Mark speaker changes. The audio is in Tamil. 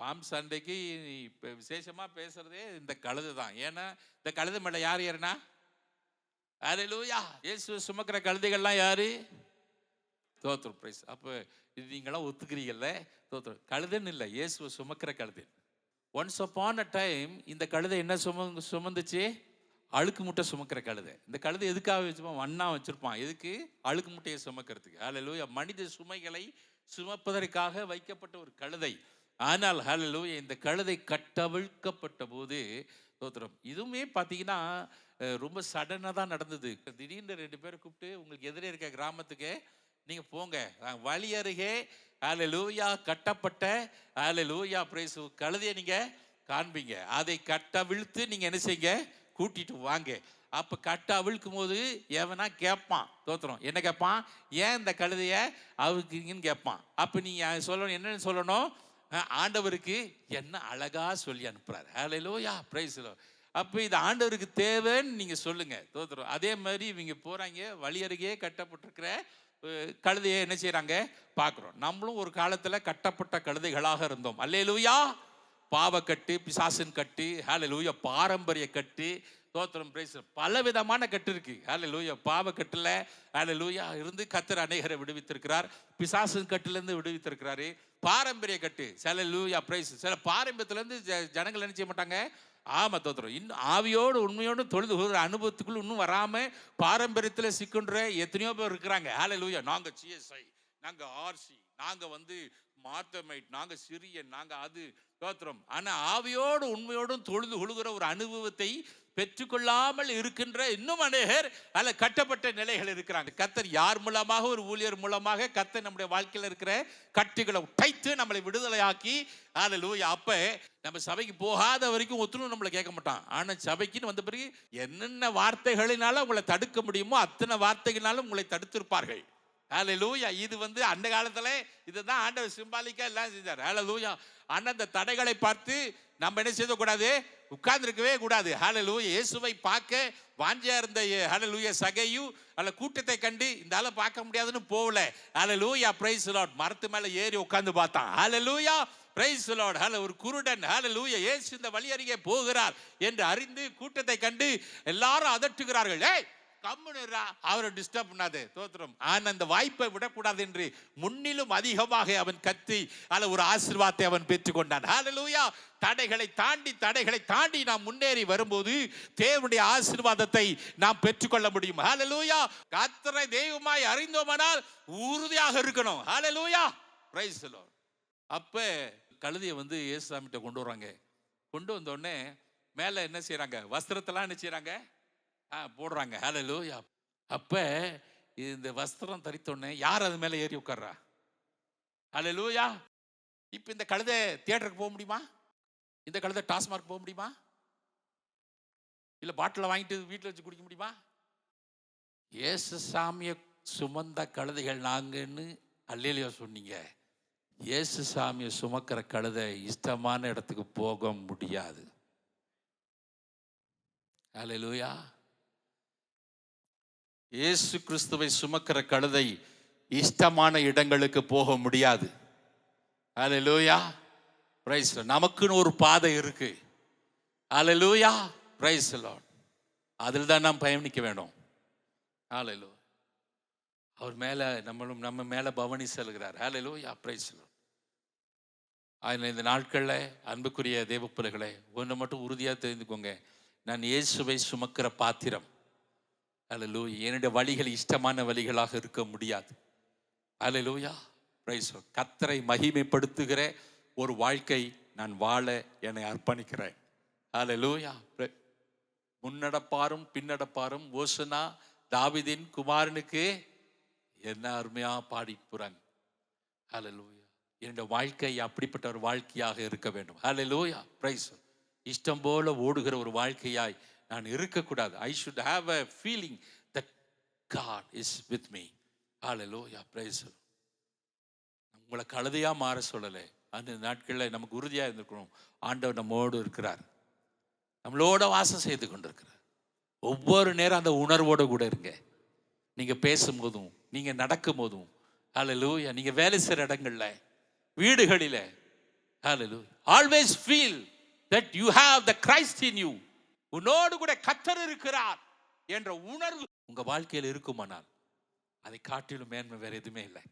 Speaker 1: பாம் சண்டைக்கு இப்போ விசேஷமாக பேசுறதே இந்த கழுதை தான். ஏன்னா இந்த கழுதை மேலே யார் ஏறினா? அல்லேலூயா. இயேசு சுமக்கிற கழுதைகள்லாம் யாரு? தோத்திரம் பிரைஸ். அப்போ இது நீங்களாம் ஒத்துக்கிறீங்கல்ல? தோத்திரம் கழுதைன்னு இல்லை, இயேசுவை சுமக்கிற கழுதை. ஒன்ஸ் அப்பான் அ டைம் இந்த கழுதை என்ன சுமந்துச்சு? அழுக்கு முட்டை சுமக்கிற கழுதை. இந்த கழுதை எதுக்காக வச்சுப்பான்? வண்ணா வச்சிருப்பான். எதுக்கு? அழுக்கு முட்டையை சுமக்கிறதுக்கு. அல்லேலூயா. மனித சுமைகளை சுமப்பதற்காக வைக்கப்பட்ட ஒரு கழுதை. ஆனால் ஹல்லேலூயா, இந்த கழுதை கட்டவிழ்க்கப்பட்ட போது தோத்திரம் இதுவுமே பார்த்தீங்கன்னா ரொம்ப சடனாக தான் நடந்தது. திடீர்னு 2 பேரை கூப்பிட்டு உங்களுக்கு எதிரே இருக்க கிராமத்துக்கு நீங்கள் போங்க, வழி அருகே ஹல்லேலூயா கட்டப்பட்ட ஹல்லேலூயா பிரைஸ் கழுதையை நீங்கள் காண்பீங்க. அதை கட்டவிழ்த்து நீங்கள் என்ன செய்யுங்க? கூட்டிட்டு வாங்க. அப்போ கட்ட அவிழ்க்கும் போது எவனா கேட்பான். தோத்திரம் என்ன கேட்பான்? ஏன் இந்த கழுதையை அவிழ்க்கிறீங்கன்னு கேட்பான். அப்போ நீங்கள் சொல்லணும், என்னன்னு சொல்லணும்? ஆண்டவருக்கு என்ன அழகா சொல்லி அனுப்புறாரு. ஹல்லேலூயா பிரைஸ். அப்போ இது ஆண்டவருக்கு தேவைன்னு நீங்கள் சொல்லுங்க. தோத்திரம் அதே மாதிரி இவங்க போகிறாங்க, வழி அருகே கட்டப்பட்டிருக்கிற கழுதையை என்ன செய்கிறாங்க பார்க்குறோம். நம்மளும் ஒரு காலத்தில் கட்டப்பட்ட கழுதைகளாக இருந்தோம். அல்லேலூயா. பாவக்கட்டு, பிசாசின் கட்டு, ஹல்லேலூயா, பாரம்பரிய கட்டு, தோத்திரம் பிரைஸ், பல விதமான கட்டு இருக்கு. ஹல்லேலூயா. பாவக்கட்டுல ஹல்லேலூயா இருந்து கர்த்தர் அநேகரை விடுவித்திருக்கிறார். பிசாசின் கட்டுலேருந்து விடுவித்திருக்கிறாரு. பாரம்பரிய கட்டு ஹல்லேலூயா பிரைஸ். சில பாரம்பரியத்திலேருந்து ஜனங்கள் என்ன செய்ய மாட்டாங்க? ஆமா தோத்திரம் இன்னும் ஆவியோடு உண்மையோடு தொழுது ஒரு அனுபவத்துக்குள்ள இன்னும் வராமல் பாரம்பரியத்தில் சிக்குன்ற எத்தனையோ பேர் இருக்கிறாங்க. ஹல்லேலூயா. நாங்கள் சிஎஸ்ஐ, நாங்கள் ஆர்சி, நாங்கள் மாத்தமைட், நாங்கள் சிறியன், நாங்கள் அது தோத்திரம். ஆனால் ஆவியோடு உண்மையோடும் தொழுது கொள்கிற ஒரு அனுபவத்தை பெற்றுக்கொள்ளாமல் இருக்கின்ற இன்னும் அநேகர் அதில் கட்டப்பட்ட நிலைகள் இருக்கிறாங்க. கர்த்தர் யார் மூலமாக? ஒரு ஊழியர் மூலமாக கர்த்தர் நம்முடைய வாழ்க்கையில் இருக்கிற கட்டுகளை உடைத்து நம்மளை விடுதலையாக்கி ஹல்லேலூயா. அப்போ நம்ம சபைக்கு போகாத வரைக்கும் ஒத்துணும் நம்மளை கேட்க மாட்டான். ஆனால் சபைக்குன்னு வந்த பிறகு என்னென்ன வார்த்தைகளினாலும் உங்களை தடுக்க முடியுமோ அத்தனை வார்த்தைகளாலும் உங்களை தடுத்திருப்பார்கள். ஹல்லேலூயா. இது அந்த காலத்துல இதுதான் ஆண்டவர் சிம்பாலிக்கா எல்லாம் செஞ்சார். ஹல்லேலூயா. ஆனா அந்த தடைகளை பார்த்து நம்ம என்ன செய்யக்கூடாது? உட்கார்ந்துருக்கவே கூடாது. ஹல்லேலூயா. இயேசுவை பார்க்க வாஞ்சியா இருந்த ஹல்லேலூயா சகையு அல்ல கூட்டத்தை கண்டு இந்த ஆளை பார்க்க முடியாதுன்னு போகல. ஹல்லேலூயா பிரைஸ் லார்ட். மரத்து மேல ஏறி உட்கார்ந்து பார்த்தான். ஹல்லேலூயா பிரைஸ் லார்ட். ஒரு குருடன் ஹல்லேலூயா இயேசு இந்த வழி அருகே போகிறார் என்று அறிந்து கூட்டத்தை கண்டு எல்லாரும் அதட்டுகிறார்கள். கம்முனுரா, அவரை டிஸ்டர்ப் பண்ணாது. தோத்திரம். ஆனால் அந்த வாய்ப்பை விடக்கூடாது என்று முன்னிலும் அதிகமாக அவன் கத்தி ஒரு ஆசீர்வாதத்தை அவன் பெற்றுக்கொண்டான். ஹல்லேலூயா. தடைகளை தாண்டி நாம் முன்னேறி வரும்போது தேவனுடைய ஆசீர்வாதத்தை நாம் பெற்றுக்கொள்ள முடியும். ஹல்லேலூயா. கர்த்தரை தெய்வமாய் அறிந்தோமானால் உறுதியாக இருக்கணும். ஹல்லேலூயா பிரைஸ் தி லார்ட். அப்ப கழுதையை இயேசுசாமிட்ட கொண்டு வராங்க. கொண்டு வந்த உடனே மேல என்ன செய்யறாங்க? வஸ்திரத்தெல்லாம் என்ன செய்யறாங்க? போடுறாங்க. ஹல்லேலூயா. அப்ப இந்த வஸ்திரம் தரித்தோடனே யார் அது மேல ஏறி உட்கார்றா? ஹல்லேலூயா. இப்ப இந்த கழுதை தியேட்டருக்கு போக முடியுமா? இந்த கழுதை டாஸ்மார்க் போக முடியுமா? இல்ல பாட்டில வாங்கிட்டு வீட்டில் வச்சு குடிக்க முடியுமா? இயேசு சாமியை சுமந்த கழுதைகள் நாங்கன்னு அல்லேலூயா சொன்னீங்க. இயேசு சாமியை சுமக்கிற கழுதை இஷ்டமான இடத்துக்கு போக முடியாது. ஹல்லேலூயா. இயேசு கிறிஸ்துவை சுமக்கிற கழுதை இஷ்டமான இடங்களுக்கு போக முடியாது. ஹல்லேலூயா பிரைஸ். நமக்குன்னு ஒரு பாதை இருக்கு. ஹல்லேலூயா பிரைஸ் லார்ட். அதில் தான் நாம் பயணிக்க வேண்டும். ஹல்லேலூயா. அவர் மேல நம்ம மேல பவனி செல்கிறார். ஹல்லேலூயா பிரைஸ் லார்ட். அதில் இந்த நாட்களில் அன்புக்குரிய தேவப்பிள்ளைகளை ஒன்று மட்டும் உறுதியாக தெரிந்துக்கோங்க. நான் இயேசுவை சுமக்கிற பாத்திரம். ஹல்லேலூயா. என்னுடைய வழிகள் இஷ்டமான வழிகளாக இருக்க முடியாது. ஹல்லேலூயா பிரைஸ். கர்த்தரை மகிமைப்படுத்துகிற ஒரு வாழ்க்கை நான் வாழ என்னை அர்ப்பணிக்கிறேன். ஹல்லேலூயா. முன்னடப்பாரும் பின்னடப்பாரும் ஓசனா தாவீதின் குமாரனுக்கு என்ன அருமையா பாடி போறாங்க. ஹல்லேலூயா. என்னுடைய வாழ்க்கை அப்படிப்பட்ட ஒரு வாழ்க்கையாக இருக்க வேண்டும். ஹல்லேலூயா பிரைஸ். இஷ்டம் போல ஓடுகிற ஒரு வாழ்க்கையாய் நான் இருக்கக்கூடாது. I should have a feeling that God is with me. Hallelujah praise. உங்களை கழுதையா மாற சொல்லலை. அந்த நாட்களில் நமக்கு உறுதியாக இருந்திருக்கணும். ஆண்டவர் நம்மோடு இருக்கிறார், நம்மளோட வாசம் செய்து கொண்டிருக்கிறார். ஒவ்வொரு நேரம் அந்த உணர்வோடு கூட இருங்க. நீங்கள் பேசும்போதும் நீங்கள் நடக்கும் போதும் ஹல்லேலூயா. நீங்கள் வேலை செய்கிற இடங்கள்ல, வீடுகளில் Hallelujah. Always feel that you have the Christ in you. உன்னோடு கூட கர்த்தர் இருக்கிறார் என்ற உணர்வு உங்க வாழ்க்கையில் இருக்குமானால் அதை காட்டிலும் மேன்மை வேற எதுவுமே இல்லை.